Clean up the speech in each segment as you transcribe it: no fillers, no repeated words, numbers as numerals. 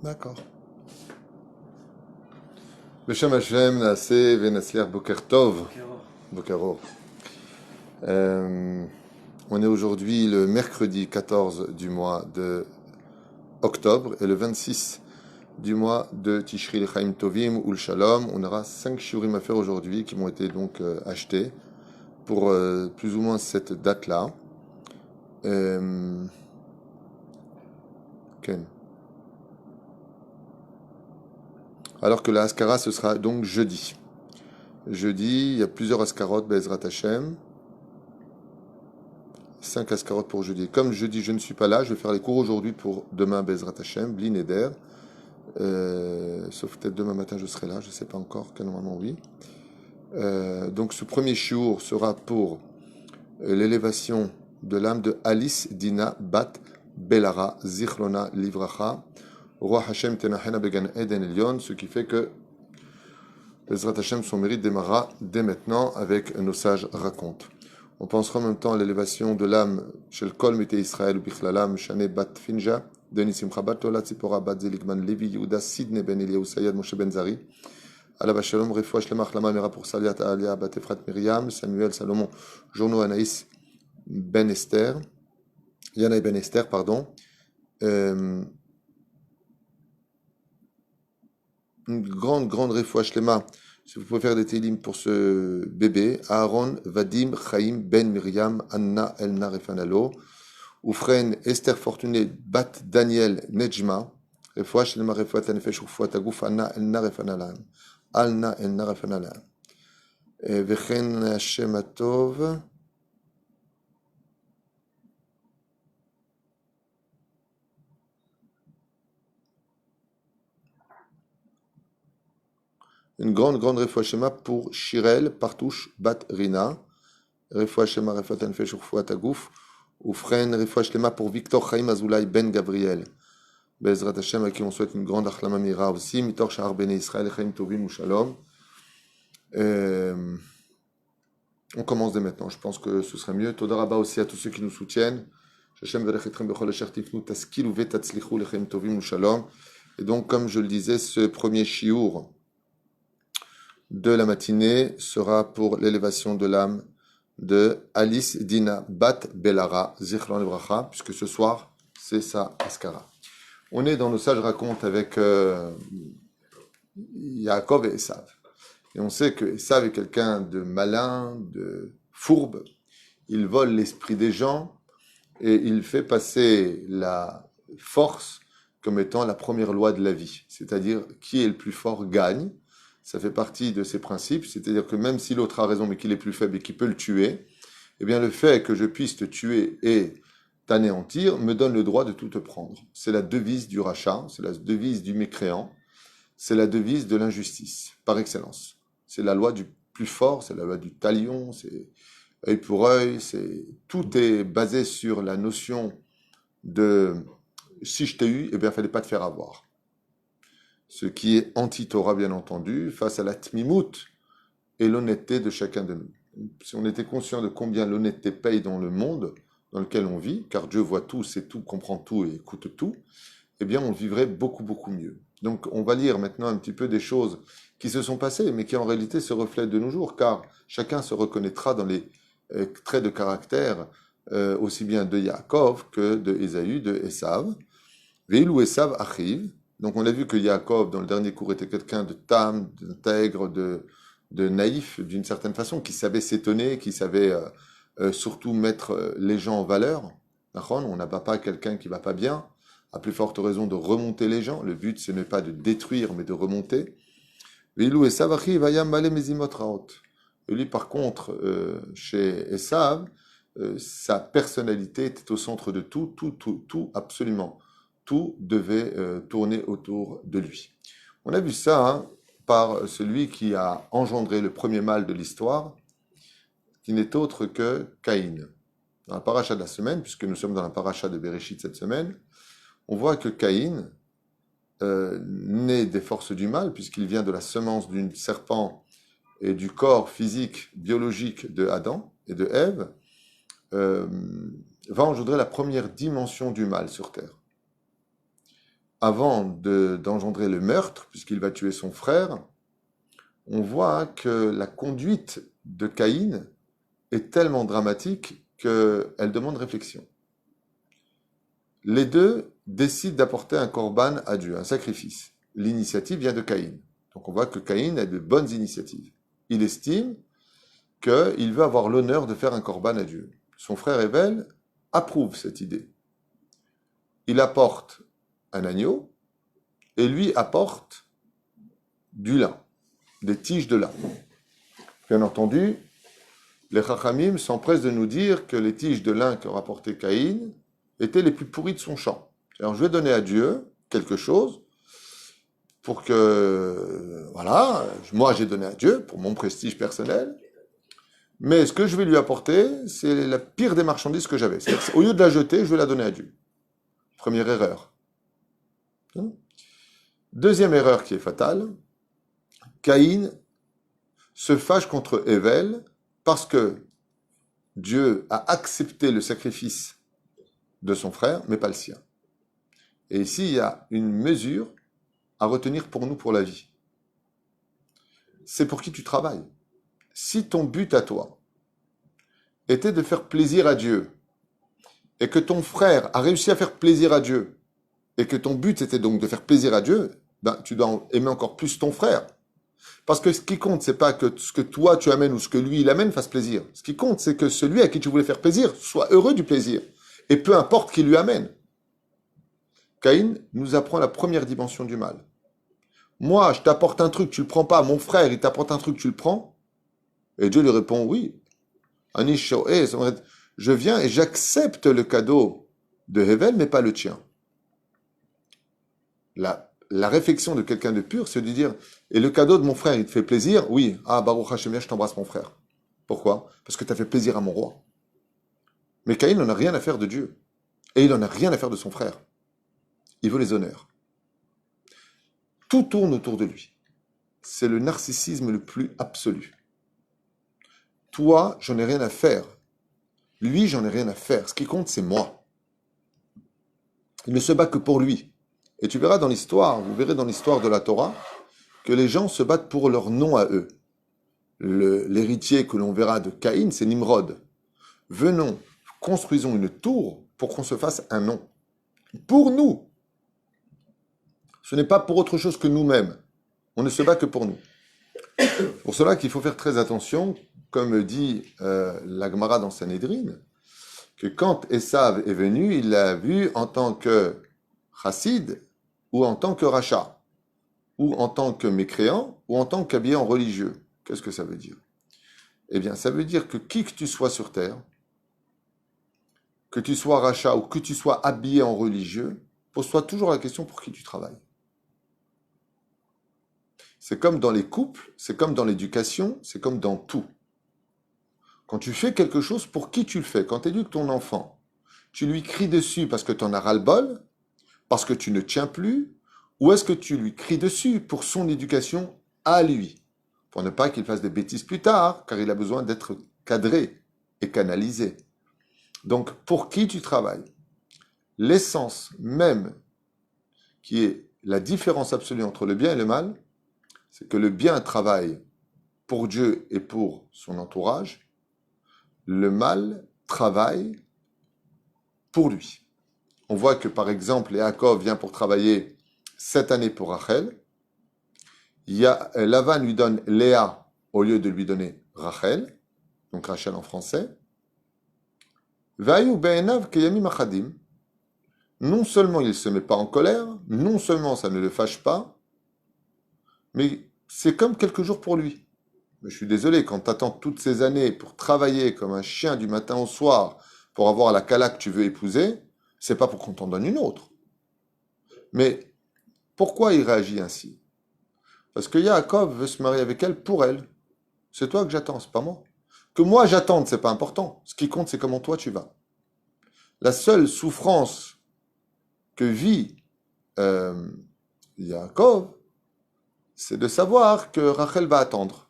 D'accord. Beshem Hashem, Naaseh Venasliach Boker Tov. Boker Or. On est aujourd'hui le mercredi 14 du mois de octobre et le 26 du mois de Tishri L'Chaim Tovim ou le Shalom. On aura 5 shiurim à faire aujourd'hui qui m'ont été donc achetés pour plus ou moins cette date-là. Ken. Alors que la Haskara, ce sera donc jeudi. Jeudi, il y a plusieurs Haskarot, Be'ezrat Hashem. 5 Haskarot pour jeudi. Comme jeudi, je ne suis pas là, je vais faire les cours aujourd'hui pour demain, Be'ezrat Hashem, Bli Neder. Sauf peut-être demain matin, je serai là, je ne sais pas encore, que normalement oui. Donc ce premier shiur sera pour l'élévation de l'âme de Alice Dina Bat Belara Zichlona Livracha Roi Hashem Tenachena Began Eden Elion, ce qui fait que Bezrat Hashem, son mérite démarra dès maintenant avec nos sages racontent. On pensera en même temps à l'élévation de l'âme Shel Kol Mete Israël ou Bichlalam Shane Bat Finja Denis Simcha Bat Lola Tzipora Bat Zeligman Levi Yehuda Sidney Ben Eliyahu Sayad Moshe Ben Zari Alav Shalom Refoua Shlema Achlama Mera pour Saliat Alia Bat Efrat Miriam Samuel Salomon Journo Anaïs Ben Esther Yanaï Ben Esther pardon une grande refoua shlema, si vous pouvez faire des télim pour ce bébé, Aaron Vadim Chaim Ben Miriam Anna Elna Refanalo, Oufren Esther Fortuné Bat Daniel Nejma, refoua shlema refoua tanefesh refoua taguf Anna Elna Refanalam, Alna Elna Refanalam, Vechen Hashem Atov. Une grande refoua shema pour Shirel Partouche Bat Rina, refoua shema refoua tanefesh refoua taguf, Oufren refoua shema pour Victor Chaim Azoulay Ben Gabriel, Bezrat Hashem à qui on souhaite une grande achlama mira aussi, Mitor Shahar Ben Israël Chaim Tovim ou Shalom. On commence dès maintenant, je pense que ce serait mieux. Toda Rabba aussi à tous ceux qui nous soutiennent. Hashem verechetchem bechol asher tifnu taskil uvet tatzlichu lechem tovim ou Shalom. Et donc, comme je le disais, ce premier shiur de la matinée sera pour l'élévation de l'âme de Alice Dina Bat Belara Zichron Livracha, puisque ce soir, c'est sa Haskara. On est dans nos sages racontes avec Yaakov et Esav. Et on sait que Esav est quelqu'un de malin, de fourbe. Il vole l'esprit des gens et il fait passer la force comme étant la première loi de la vie. C'est-à-dire, qui est le plus fort gagne. Ça fait partie de ses principes, c'est-à-dire que même si l'autre a raison mais qu'il est plus faible et qu'il peut le tuer, eh bien le fait que je puisse te tuer et t'anéantir me donne le droit de tout te prendre. C'est la devise du rachat, c'est la devise du mécréant, c'est la devise de l'injustice, par excellence. C'est la loi du plus fort, c'est la loi du talion, c'est œil pour œil, tout est basé sur la notion de si je t'ai eu, eh bien il ne fallait pas te faire avoir. Ce qui est anti-Torah, bien entendu, face à la tmimout et l'honnêteté de chacun de nous. Si on était conscient de combien l'honnêteté paye dans le monde dans lequel on vit, car Dieu voit tout, sait tout, comprend tout et écoute tout, eh bien on vivrait beaucoup mieux. Donc on va lire maintenant un petit peu des choses qui se sont passées, mais qui en réalité se reflètent de nos jours, car chacun se reconnaîtra dans les traits de caractère aussi bien de Yaakov que de Ésaü, de Esav. Veilou Esav achiv. Donc on a vu que Yaakov, dans le dernier cours, était quelqu'un de tam, d'intègre, de naïf, d'une certaine façon, qui savait s'étonner, qui savait surtout mettre les gens en valeur. On n'abat pas quelqu'un qui va pas bien, à plus forte raison de remonter les gens. Le but, ce n'est pas de détruire, mais de remonter. Et lui, par contre, chez Esav, sa personnalité était au centre de tout, absolument. Tout devait tourner autour de lui. On a vu ça par celui qui a engendré le premier mal de l'histoire, qui n'est autre que Caïn. Dans la paracha de la semaine, puisque nous sommes dans la paracha de Bereshit cette semaine, on voit que Caïn, né des forces du mal, puisqu'il vient de la semence d'une serpent et du corps physique, biologique de Adam et de Ève, va engendrer la première dimension du mal sur terre. avant d'engendrer le meurtre, puisqu'il va tuer son frère, on voit que la conduite de Caïn est tellement dramatique qu'elle demande réflexion. Les deux décident d'apporter un korban à Dieu, un sacrifice. L'initiative vient de Caïn. Donc on voit que Caïn a de bonnes initiatives. Il estime qu'il veut avoir l'honneur de faire un korban à Dieu. Son frère Hével approuve cette idée. Il apporte un agneau et lui apporte du lin, des tiges de lin. Bien entendu, les Chachamim s'empressent de nous dire que les tiges de lin qu'aurait apporté Caïn étaient les plus pourries de son champ. Alors je vais donner à Dieu quelque chose pour que, voilà, moi j'ai donné à Dieu pour mon prestige personnel, mais ce que je vais lui apporter, c'est la pire des marchandises que j'avais. Au lieu de la jeter, je vais la donner à Dieu. Première erreur. Deuxième erreur qui est fatale, Caïn se fâche contre Hével parce que Dieu a accepté le sacrifice de son frère, mais pas le sien. Et ici, il y a une mesure à retenir pour nous pour la vie. C'est pour qui tu travailles. Si ton but à toi était de faire plaisir à Dieu, et que ton frère a réussi à faire plaisir à Dieu, et que ton but était donc de faire plaisir à Dieu, ben, tu dois aimer encore plus ton frère. Parce que ce qui compte, c'est pas que ce que toi tu amènes ou ce que lui il amène fasse plaisir. Ce qui compte, c'est que celui à qui tu voulais faire plaisir soit heureux du plaisir. Et peu importe qui lui amène. Caïn nous apprend la première dimension du mal. Moi, je t'apporte un truc, tu le prends pas. Mon frère, il t'apporte un truc, tu le prends. Et Dieu lui répond oui. Je viens et j'accepte le cadeau de Hével, mais pas le tien. La réflexion de quelqu'un de pur, c'est de dire, et le cadeau de mon frère, il te fait plaisir? Oui. Ah, Baruch Hashem, je t'embrasse mon frère. Pourquoi? Parce que tu as fait plaisir à mon roi. Mais Caïn n'en a rien à faire de Dieu. Et il n'en a rien à faire de son frère. Il veut les honneurs. Tout tourne autour de lui. C'est le narcissisme le plus absolu. Toi, j'en ai rien à faire. Lui, j'en ai rien à faire. Ce qui compte, c'est moi. Il ne se bat que pour lui. Et tu verras dans l'histoire, vous verrez dans l'histoire de la Torah, que les gens se battent pour leur nom à eux. L'héritier que l'on verra de Caïn, c'est Nimrod. Venons, construisons une tour pour qu'on se fasse un nom. Pour nous. Ce n'est pas pour autre chose que nous-mêmes. On ne se bat que pour nous. Pour cela qu'il faut faire très attention, comme dit la Gemara dans Sanhedrin, que quand Esav est venu, il l'a vu en tant que chassid ou en tant que rachat, ou en tant que mécréant, ou en tant qu'habillé en religieux. Qu'est-ce que ça veut dire? Eh bien, ça veut dire que qui que tu sois sur terre, que tu sois rachat ou que tu sois habillé en religieux, pose-toi toujours la question pour qui tu travailles. C'est comme dans les couples, c'est comme dans l'éducation, c'est comme dans tout. Quand tu fais quelque chose, pour qui tu le fais? Quand tu éduques ton enfant, tu lui cries dessus parce que tu en as ras-le-bol, parce que tu ne tiens plus, ou est-ce que tu lui cries dessus pour son éducation à lui, pour ne pas qu'il fasse des bêtises plus tard, car il a besoin d'être cadré et canalisé. Donc, pour qui tu travailles? L'essence même, qui est la différence absolue entre le bien et le mal, c'est que le bien travaille pour Dieu et pour son entourage, le mal travaille pour lui. On voit que par exemple, Yaakov vient pour travailler 7 années pour Rachel. Lavan lui donne Léa au lieu de lui donner Rachel, donc Rachel en français. Vayu be'enav keyamim achadim. Non seulement il ne se met pas en colère, non seulement ça ne le fâche pas, mais c'est comme quelques jours pour lui. Mais je suis désolé, quand tu attends toutes ces années pour travailler comme un chien du matin au soir pour avoir la Kala que tu veux épouser, c'est pas pour qu'on t'en donne une autre. Mais pourquoi il réagit ainsi? Parce que Yaakov veut se marier avec elle pour elle. C'est toi que j'attends, c'est pas moi. Que moi j'attende, c'est pas important. Ce qui compte, c'est comment toi tu vas. La seule souffrance que vit Yaakov, c'est de savoir que Rachel va attendre.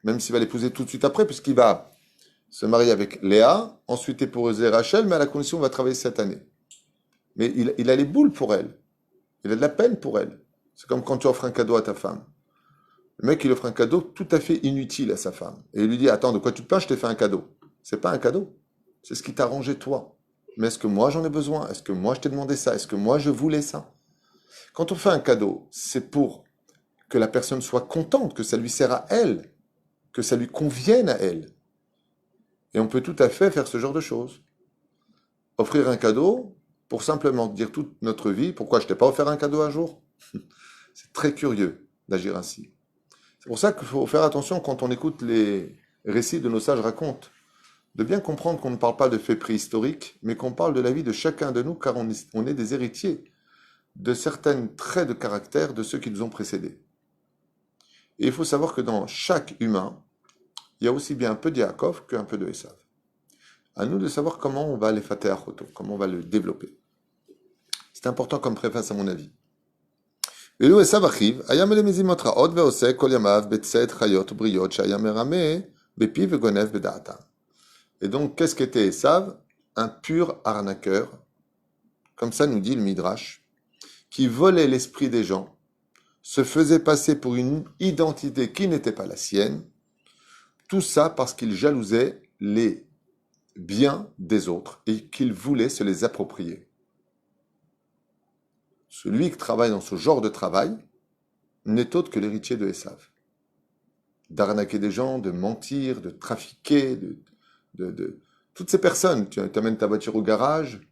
Même s'il va l'épouser tout de suite après, puisqu'il va se marier avec Léa, ensuite épouser Rachel, mais à la condition qu'il va travailler 7 années. Mais il a les boules pour elle. Il a de la peine pour elle. C'est comme quand tu offres un cadeau à ta femme. Le mec, il offre un cadeau tout à fait inutile à sa femme. Et il lui dit, attends, de quoi tu te plains, je t'ai fait un cadeau. C'est pas un cadeau. C'est ce qui t'a arrangé toi. Mais est-ce que moi j'en ai besoin? Est-ce que moi je t'ai demandé ça? Est-ce que moi je voulais ça? Quand on fait un cadeau, c'est pour que la personne soit contente, que ça lui sert à elle, que ça lui convienne à elle. Et on peut tout à fait faire ce genre de choses. Offrir un cadeau pour simplement dire toute notre vie, pourquoi je t'ai pas offert un cadeau un jour? C'est très curieux d'agir ainsi. C'est pour ça qu'il faut faire attention quand on écoute les récits de nos sages racontes, de bien comprendre qu'on ne parle pas de faits préhistoriques, mais qu'on parle de la vie de chacun de nous, car on est des héritiers de certains traits de caractère de ceux qui nous ont précédés. Et il faut savoir que dans chaque humain, il y a aussi bien un peu de Yaakov qu'un peu de Esav. À nous de savoir comment on va les fater à Choto, comment on va le développer. C'est important comme préface à mon avis. ואילו עשיו אחיו, היה מלא מזימות רעות ועושה כל ימיו בצאת חיות ובריאות שהיה מרמה בפיו וגונב בדעתם. Et donc, qu'est-ce qu'était Esav? Un pur arnaqueur, comme ça nous dit le Midrash, qui volait l'esprit des gens, se faisait passer pour une identité qui n'était pas la sienne, tout ça parce qu'il jalousait les biens des autres et qu'il voulait se les approprier. Celui qui travaille dans ce genre de travail n'est autre que l'héritier de Esav. D'arnaquer des gens, de mentir, de trafiquer, toutes ces personnes. Tu amènes ta voiture au garage,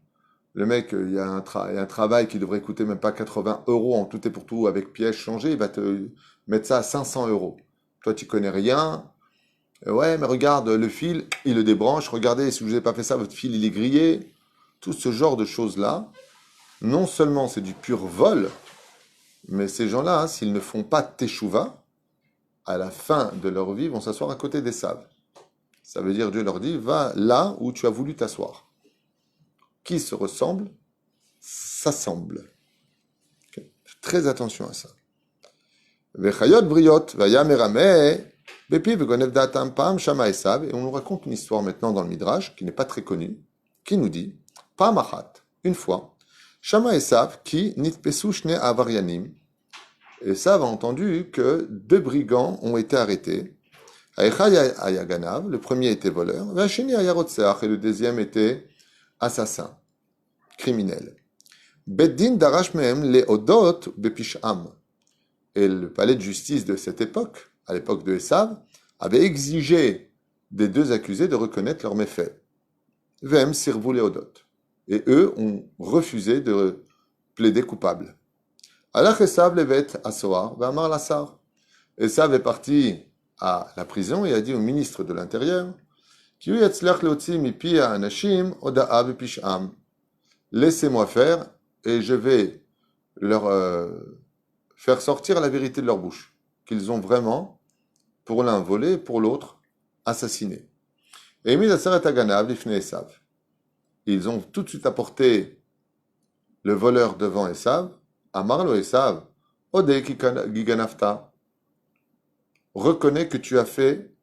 le mec, il y a un travail qui devrait coûter même pas 80 euros en tout et pour tout avec pièces changées, il va te mettre ça à 500 euros. Toi, tu connais rien. Ouais, mais regarde, le fil, il le débranche. Regardez, si vous n'avez pas fait ça, votre fil, il est grillé. Tout ce genre de choses-là, non seulement c'est du pur vol, mais ces gens-là, s'ils ne font pas teshuva, à la fin de leur vie, vont s'asseoir à côté des saves. Ça veut dire, Dieu leur dit, va là où tu as voulu t'asseoir. Qui se ressemble, s'assemble. Okay. Très attention à ça. Vechayot briot, vaya merame, bepi vegonev datam pam shama Esav. Et on nous raconte une histoire maintenant dans le Midrash, qui n'est pas très connue, qui nous dit, pam achat, une fois, shama Esav qui nitpesu shne avarianim. Esav a entendu que 2 brigands ont été arrêtés. Haechad ayaganav, le premier était voleur, vachini ayarotseach, et le deuxième était assassin, criminel. Beddin darash mehem leodot bepisham. Et le palais de justice de cette époque, à l'époque de Esav, avait exigé des 2 accusés de reconnaître leurs méfaits. Vem sirvu leodot. Et eux ont refusé de plaider coupable. Alach Esav levet asoar v'amar lasar. Esav est parti à la prison et a dit au ministre de l'Intérieur, laissez-moi faire et je vais leur faire sortir la vérité de leur bouche, qu'ils ont vraiment, pour l'un volé, pour l'autre assassiné. Et ils ont tout de suite apporté le voleur devant Esav, Amarlo Esav, Ode Giganafta, reconnais que tu as fait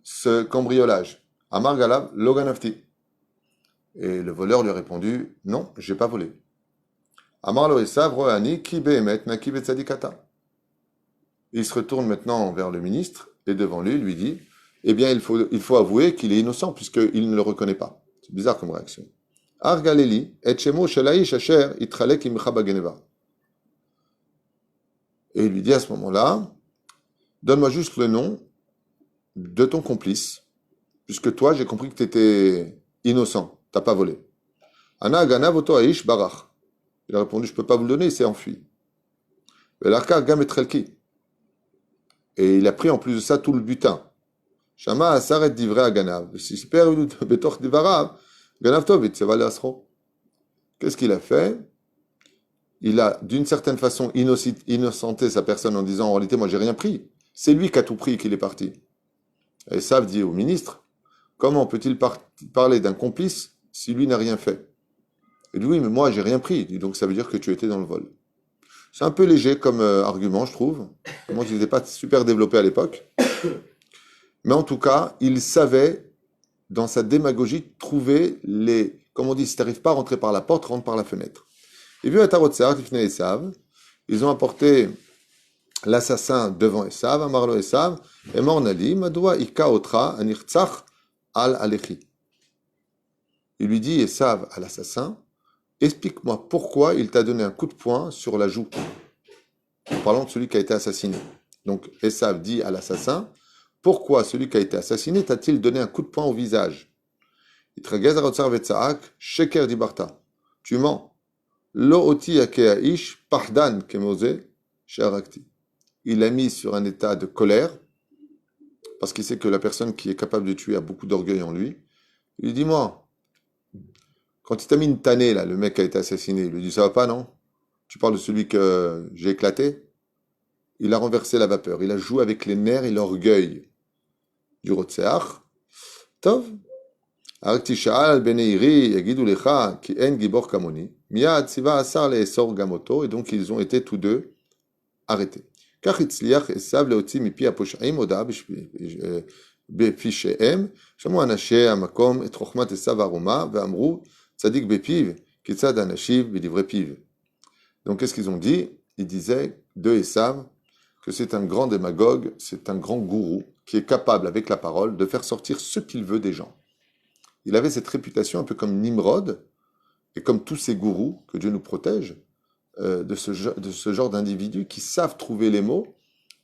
ce cambriolage. Amar Galav Loganafti. Et le voleur lui a répondu, non, j'ai pas volé. Amar lo Esav rohani ki behemet naki betzadikata. Il se retourne maintenant vers le ministre et devant lui dit, eh bien il faut avouer qu'il est innocent puisqu'il ne le reconnaît pas. C'est bizarre comme réaction. Ar galeli et shemo shelaish asher itchalek imcha bageneva. Et il lui dit à ce moment-là, donne-moi juste le nom de ton complice, puisque toi, j'ai compris que tu étais innocent, tu n'as pas volé. Ana agana voto aish barach. Il a répondu, je ne peux pas vous le donner, il s'est enfui. Et il a pris en plus de ça tout le butin. Shama asaret divrei aganav. Betoch divarav, ganav tovit, c'est valé asro. Qu'est-ce qu'il a fait? Il a, d'une certaine façon, innocenté sa personne en disant, en réalité, moi, j'ai rien pris. C'est lui qui a tout pris et qu'il est parti. Et Esav dit au ministre, comment peut-il parler d'un complice si lui n'a rien fait? Il dit, oui, mais moi, j'ai rien pris. Donc, ça veut dire que tu étais dans le vol. C'est un peu léger comme argument, je trouve. Moi, il n'était pas super développé à l'époque. Mais en tout cas, il savait, dans sa démagogie, trouver les... Comme on dit, si tu n'arrives pas à rentrer par la porte, rentre par la fenêtre. vu Atarotseach Lifnei Esav, ils ont apporté l'assassin devant Esav, Amarlo Esav, et Mornali, Madoua Ika Otra, Anirtzach al Alechi. Il lui dit, Esav à l'assassin, explique-moi pourquoi il t'a donné un coup de poing sur la joue, en parlant de celui qui a été assassiné. Donc Esav dit à l'assassin, pourquoi celui qui a été assassiné t'a-t-il donné un coup de poing au visage? Sheker dibarta. Tu mens. Lo oti yakea ish pahdan kemose sharakti. Il l'a mis sur un état de colère, parce qu'il sait que la personne qui est capable de tuer a beaucoup d'orgueil en lui. Il lui dit, moi, quand il t'a mis une tannée, là, le mec qui a été assassiné, il lui dit, ça va pas, non? Tu parles de celui que j'ai éclaté? Il a renversé la vapeur. Il a joué avec les nerfs et l'orgueil du Rotseach. Tov. רק תשאל על בני עירי, יגידו לך, כי אין גיבור כמוני. מיד ציווה השר לאסור גם אותו, et donc ils ont été tous deux arrêtés. כך הצליח עשיו להוציא מפי הפושעים הודעה בפשעיהם, שמעו אנשי המקום את חוכמת עשיו הערומה, ואמרו, צדיק בפיו, כיצד אנשיו בדברי פיו. Donc qu'est-ce qu'ils ont dit? Ils disaient de Esav que c'est un grand démagogue, c'est un grand gourou, qui est capable avec la parole de faire sortir ce qu'il veut des gens. Il avait cette réputation un peu comme Nimrod, et comme tous ces gourous, que Dieu nous protège, de ce genre d'individus qui savent trouver les mots,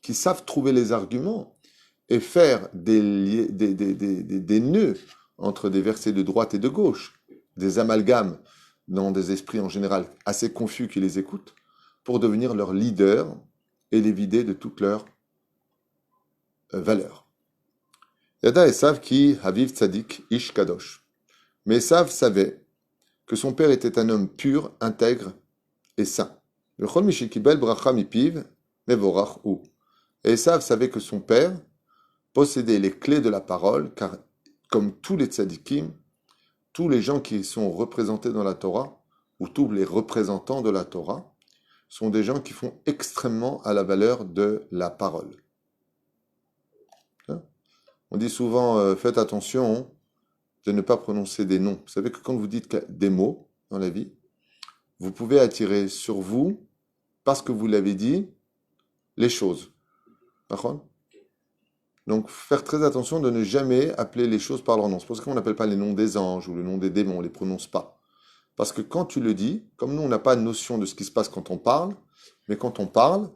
qui savent trouver les arguments, et faire des nœuds entre des versets de droite et de gauche, des amalgames dans des esprits en général assez confus qui les écoutent, pour devenir leur leader et les vider de toute leur valeur. Yada Esav ki Haviv Tzadik Ish Kadosh. Mais Esav savait que son père était un homme pur, intègre et saint. Le Chol Mishikibel Bracha Mipiv Mevorach Hu. Et Esav savait que son père possédait les clés de la parole, car comme tous les tzadikim, tous les gens qui sont représentés dans la Torah, ou tous les représentants de la Torah, sont des gens qui font extrêmement à la valeur de la parole. On dit souvent, faites attention de ne pas prononcer des noms. Vous savez que quand vous dites des mots dans la vie, vous pouvez attirer sur vous, parce que vous l'avez dit, les choses. D'accord? Donc, faire très attention de ne jamais appeler les choses par leur nom. C'est pour ça qu'on n'appelle pas les noms des anges ou le nom des démons, on ne les prononce pas. Parce que quand tu le dis, comme nous, on n'a pas de notion de ce qui se passe quand on parle, mais quand on parle,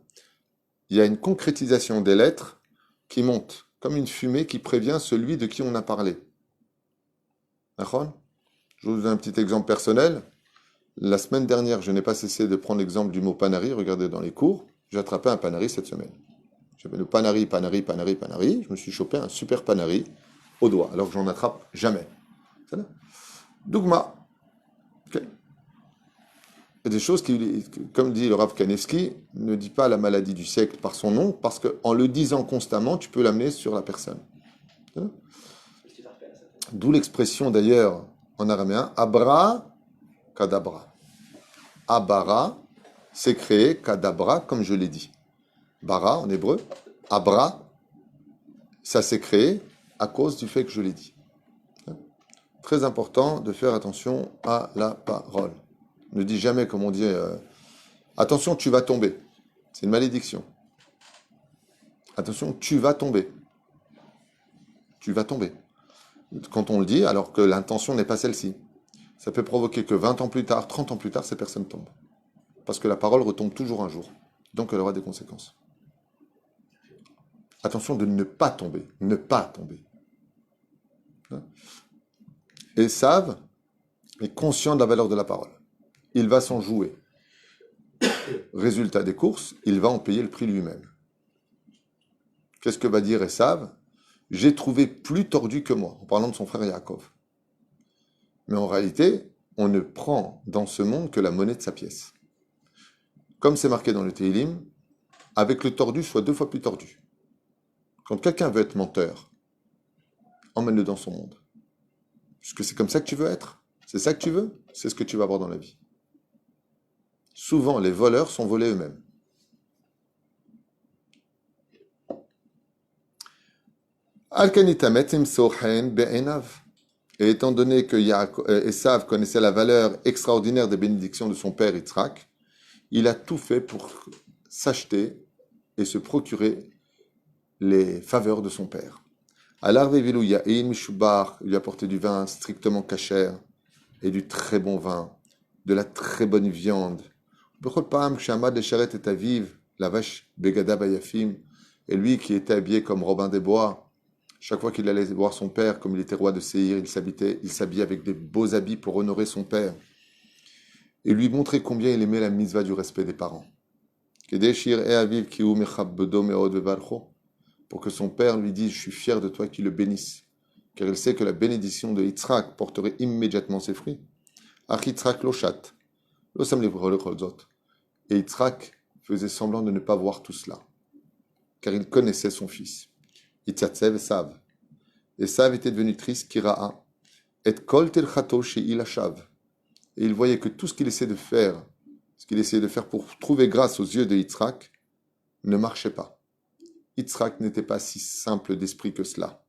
il y a une concrétisation des lettres qui monte, comme une fumée qui prévient celui de qui on a parlé. D'accord? Je vous donne un petit exemple personnel. La semaine dernière, je n'ai pas cessé de prendre l'exemple du mot panari. Regardez dans les cours, j'ai attrapé un panari cette semaine. J'avais le panari. Je me suis chopé un super panari au doigt, alors que j'en attrape jamais. Dougma. Okay. Il y a des choses qui, comme dit le Rav Kanevski, ne dit pas la maladie du siècle par son nom, parce qu'en le disant constamment, tu peux l'amener sur la personne. D'où l'expression d'ailleurs en araméen, abra kadabra. Abara, c'est créé, kadabra, comme je l'ai dit. Bara en hébreu, abra, ça s'est créé à cause du fait que je l'ai dit. Très important de faire attention à la parole. Ne dis jamais, comme on dit, attention, tu vas tomber. C'est une malédiction. Attention, tu vas tomber. Tu vas tomber. Quand on le dit, alors que l'intention n'est pas celle-ci, ça peut provoquer que 20 ans plus tard, 30 ans plus tard, ces personnes tombent. Parce que la parole retombe toujours un jour. Donc elle aura des conséquences. Attention de ne pas tomber. Ne pas tomber. Esav est conscient de la valeur de la parole. Il va s'en jouer. Résultat des courses, il va en payer le prix lui-même. Qu'est-ce que va dire Esav? J'ai trouvé plus tordu que moi, en parlant de son frère Yaakov. Mais en réalité, on ne prend dans ce monde que la monnaie de sa pièce. Comme c'est marqué dans le Tehillim, avec le tordu, soit 2 fois plus tordu. Quand quelqu'un veut être menteur, emmène-le dans son monde. Puisque c'est comme ça que tu veux être. C'est ça que tu veux, c'est ce que tu vas avoir dans la vie. Souvent, les voleurs sont volés eux-mêmes. Et étant donné que Esav connaissait la valeur extraordinaire des bénédictions de son père Yitzhak, il a tout fait pour s'acheter et se procurer les faveurs de son père. Alar Vevilu Yain Mishubar lui a apporté du vin strictement cachère et du très bon vin, de la très bonne viande. Bechol Pam Kshamad Lesheret et Aviv, la vache Begada Bayafim, et lui qui était habillé comme Robin des Bois, chaque fois qu'il allait voir son père, comme il était roi de Séhir, il s'habillait avec des beaux habits pour honorer son père et lui montrer combien il aimait la mitzvah du respect des parents. Kedeshir e Aviv Kiu Mechabbedo Meod Vevarcho, pour que son père lui dise: je suis fier de toi, qu'il le bénisse, car il sait que la bénédiction de Yitzhak porterait immédiatement ses fruits. Ach Yitzhak Loshat, Losam Levrolechozot. Et Yitzhak faisait semblant de ne pas voir tout cela, car il connaissait son fils. Yitzhatzev Esav. Esav était devenu triste, Kira'a, et Kol Telchato She'il Hashav. Et il voyait que tout ce qu'il essayait de faire, pour trouver grâce aux yeux de Yitzhak, ne marchait pas. Yitzhak n'était pas si simple d'esprit que cela.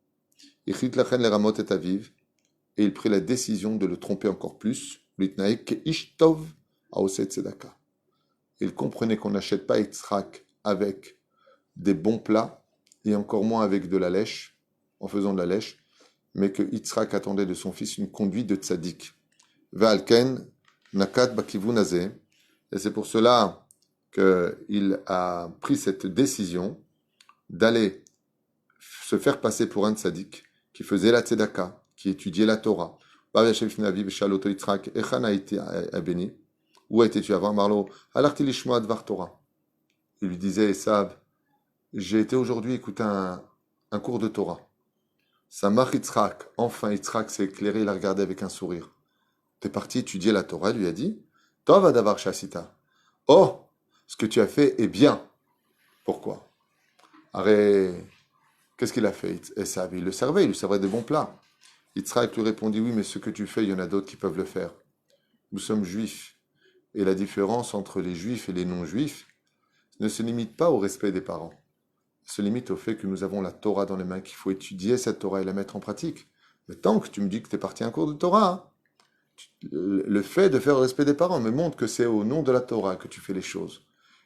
Et il prit la décision de le tromper encore plus. Il comprenait qu'on n'achète pas Yitzhak avec des bons plats, et encore moins avec de la lèche, en faisant de la lèche, mais que Yitzhak attendait de son fils une conduite de tzaddik. Ve'alken nakat bakivun hazeh. Et c'est pour cela qu'il a pris cette décision d'aller se faire passer pour un tzaddik qui faisait la tzedaka, qui étudiait la Torah. Où étais-tu avant, Marlo? Torah. Il lui disait: Esav, j'ai été aujourd'hui écouter un cours de Torah. Samach Yitzhak, enfin Yitzhak s'est éclairé, il a regardé avec un sourire. T'es parti étudier la Torah, il lui a dit: Tov adavar shasita. Oh, ce que tu as fait est bien. Pourquoi? Arrête. Qu'est-ce qu'il a fait? Esav, il lui servait des bons plats. Yitzhak lui répondit: oui, mais ce que tu fais, il y en a d'autres qui peuvent le faire. Nous sommes juifs. Et la différence entre les juifs et les non-juifs ne se limite pas au respect des parents. Elle se limite au fait que nous avons la Torah dans les mains, qu'il faut étudier cette Torah et la mettre en pratique. Mais tant que tu me dis que tu es parti à un cours de Torah, le fait de faire le respect des parents me montre que c'est au nom de la Torah que tu fais les choses.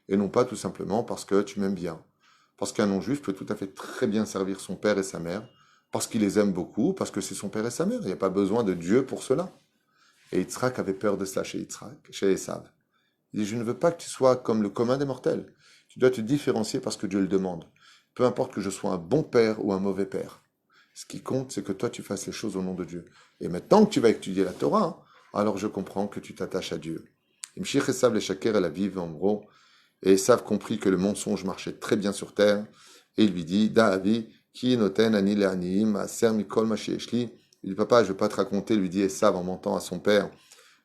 Et non pas tout simplement parce que tu m'aimes bien. Parce qu'un non-juif peut tout à fait très bien servir son père et sa mère, parce qu'il les aime beaucoup, parce que c'est son père et sa mère. Il n'y a pas besoin de Dieu pour cela. Et Yitzhak avait peur de ça chez Esav. Il dit: je ne veux pas que tu sois comme le commun des mortels. Tu dois te différencier parce que Dieu le demande. Peu importe que je sois un bon père ou un mauvais père. Ce qui compte, c'est que toi, tu fasses les choses au nom de Dieu. Et maintenant que tu vas étudier la Torah, alors je comprends que tu t'attaches à Dieu. Imshich Esav le shaker et la vive en gros. Et Esav comprit que le mensonge marchait très bien sur terre. Et il lui dit: Da'avi, qui noten ani le'aniim, aser mikol ma she'eshli. Il dit: papa, je ne vais pas te raconter, lui dit Esav en mentant à son père.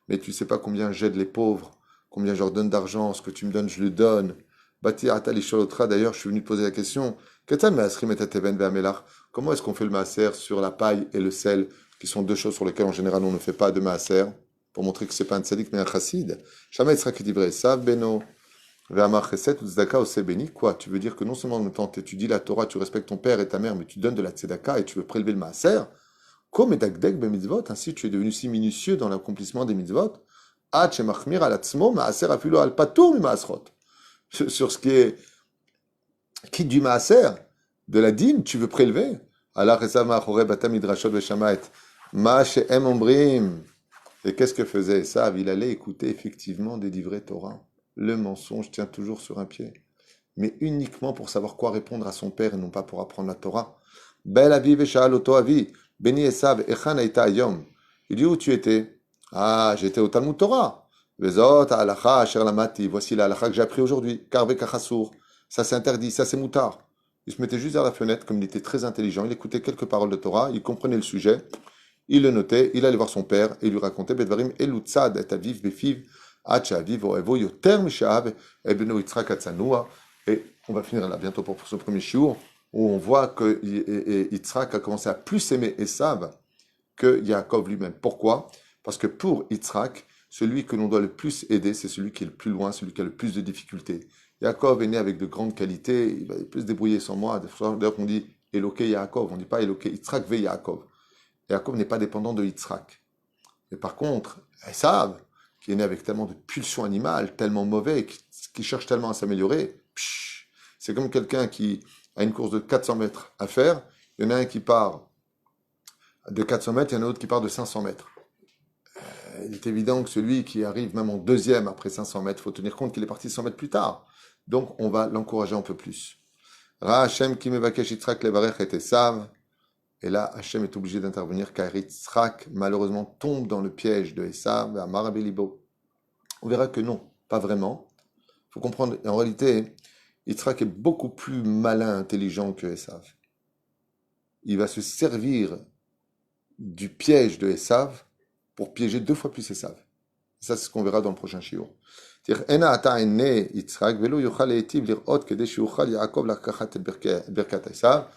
Mais tu ne sais pas combien j'aide les pauvres, combien je leur donne d'argent, ce que tu me donnes, je le donne. Bati atali sholotra, d'ailleurs, je suis venu te poser la question: comment est-ce qu'on fait le maaser sur la paille et le sel, qui sont deux choses sur lesquelles en général on ne fait pas de maaser, pour montrer que ce n'est pas un tzaddik mais un chassid? Shama sera qui dit vrai, Esav beno. Quoi? Tu veux dire que non seulement en même temps tu étudies la Torah, tu respectes ton père et ta mère, mais tu donnes de la tzedaka et tu veux prélever le maaser? Comme Dagdeg be mitzvot, ainsi tu es devenu si minutieux dans l'accomplissement des mitzvot. Sur ce qui est quitte du maaser, de la dîme, tu veux prélever. Allah resama chore bata midrashot veshamayt. Ma she'em ombrim. Et qu'est-ce que faisait Esav? Il allait écouter effectivement des livrets Torah. Le mensonge tient toujours sur un pied, mais uniquement pour savoir quoi répondre à son père et non pas pour apprendre la Torah. Bel avi veshal oto avi. Béni Esav, echan aita ayom. Il dit: où tu étais? Ah, j'étais au Talmud Torah. Vezot halacha asher lamati. Voici la halacha que j'ai appris aujourd'hui. Karve kachasur. Ça c'est interdit, ça c'est moutard. Il se mettait juste à la fenêtre, comme il était très intelligent. Il écoutait quelques paroles de Torah, il comprenait le sujet, il le notait, il allait voir son père et il lui racontait: Bedvarim elutzad et aviv befiv. Et on va finir là bientôt pour ce premier shiur, où on voit que Yitzhak a commencé à plus aimer Esav que Yaakov lui-même. Pourquoi? Parce que pour Yitzhak, celui que l'on doit le plus aider, c'est celui qui est le plus loin, celui qui a le plus de difficultés. Yaakov est né avec de grandes qualités, il peut se débrouiller sans moi. D'ailleurs, on dit Eloké Yaakov, on ne dit pas Eloké Yitzhak ve Yaakov. Yaakov n'est pas dépendant de Yitzhak. Mais par contre, Esav, qui est né avec tellement de pulsions animales, tellement mauvais, qui cherche tellement à s'améliorer, c'est comme quelqu'un qui a une course de 400 mètres à faire. Il y en a un qui part de 400 mètres, il y en a un autre qui part de 500 mètres. Il est évident que celui qui arrive même en deuxième après 500 mètres, il faut tenir compte qu'il est parti 100 mètres plus tard. Donc, on va l'encourager un peu plus. Ra Hashem ki mevakesh Yitzhak levarech et Esav. Et là, Hachem est obligé d'intervenir car Yitzhak, malheureusement, tombe dans le piège de Esav, à Marabelibo. On verra que non, pas vraiment. Il faut comprendre, en réalité, Yitzhak est beaucoup plus malin, intelligent que Esav. Il va se servir du piège de Esav pour piéger 2 fois plus Esav. Ça, c'est ce qu'on verra dans le prochain shiur. C'est-à-dire, Ena ata ene Yitzhak, velo yochal etiv lirot kede shiuchal Yaakov lakachat el birkat Esav.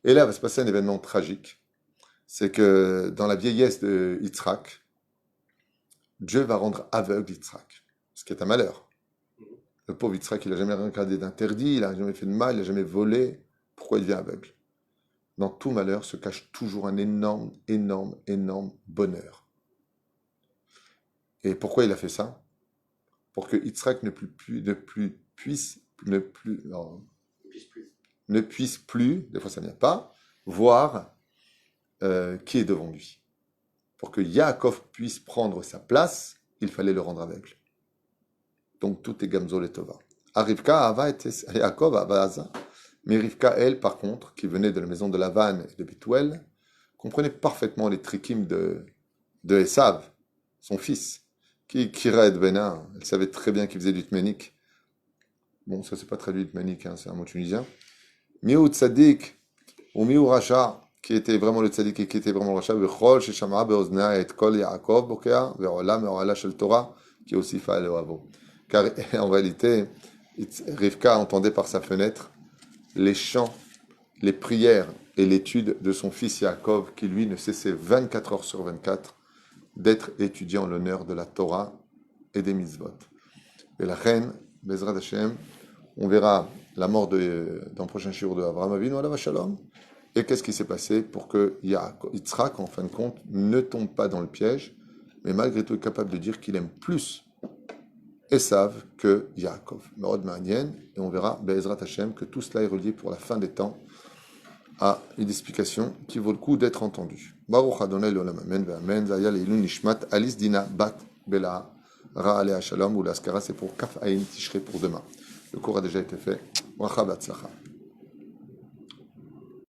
Et là, va se passer un événement tragique. C'est que dans la vieillesse de Yitzhak, Dieu va rendre aveugle Yitzhak. Ce qui est un malheur. Le pauvre Yitzhak, il n'a jamais regardé d'interdit, il n'a jamais fait de mal, il n'a jamais volé. Pourquoi il devient aveugle? Dans tout malheur se cache toujours un énorme, énorme, énorme bonheur. Et pourquoi il a fait ça? Pour que Yitzhak ne puisse plus, des fois ça n'y a pas, voir qui est devant lui. Pour que Yaakov puisse prendre sa place, il fallait le rendre aveugle. Donc tout est Gamzol et Tova. Rivka Ava et Yaakov Ava Aza. Mais Rivka, elle, par contre, qui venait de la maison de Lavan et de Bethuel, comprenait parfaitement les trikim de Esav, son fils, qui Kira Bena. Elle savait très bien qu'il faisait du tménik. Bon, ça c'est pas traduit tménik, hein, c'est un mot tunisien. Miou Tzadik ou Miou Racha, qui était vraiment le Tzadik et qui était vraiment le Racha, Bechol Sheshama Beozna et Kol Yaakov Bokea, Veola Meoala Shel Torah, qui aussi fait le Havo. Car en réalité, Rivka entendait par sa fenêtre les chants, les prières et l'étude de son fils Yaakov, qui lui ne cessait 24 heures sur 24 d'être étudiant en l'honneur de la Torah et des mitzvot. Et la reine, Bezrat Hashem, on verra la mort dans le prochain shiur de Avraham Avinu, alav shalom. Et qu'est-ce qui s'est passé pour que Yitzhak, en fin de compte, ne tombe pas dans le piège, mais malgré tout est capable de dire qu'il aime plus Esav que Yaakov. Merod Ma'anien, et on verra, Bezrat Hashem, que tout cela est relié pour la fin des temps à une explication qui vaut le coup d'être entendue. Baruch Adonai l'olam amen ve'amen, zaya leilun nishmat Alice Dina bat Bela Ra alea shalom ou l'askara, c'est pour Kaf Ayin Tishrei pour demain. Le cours a déjà été fait. Bracha b'atzlacha.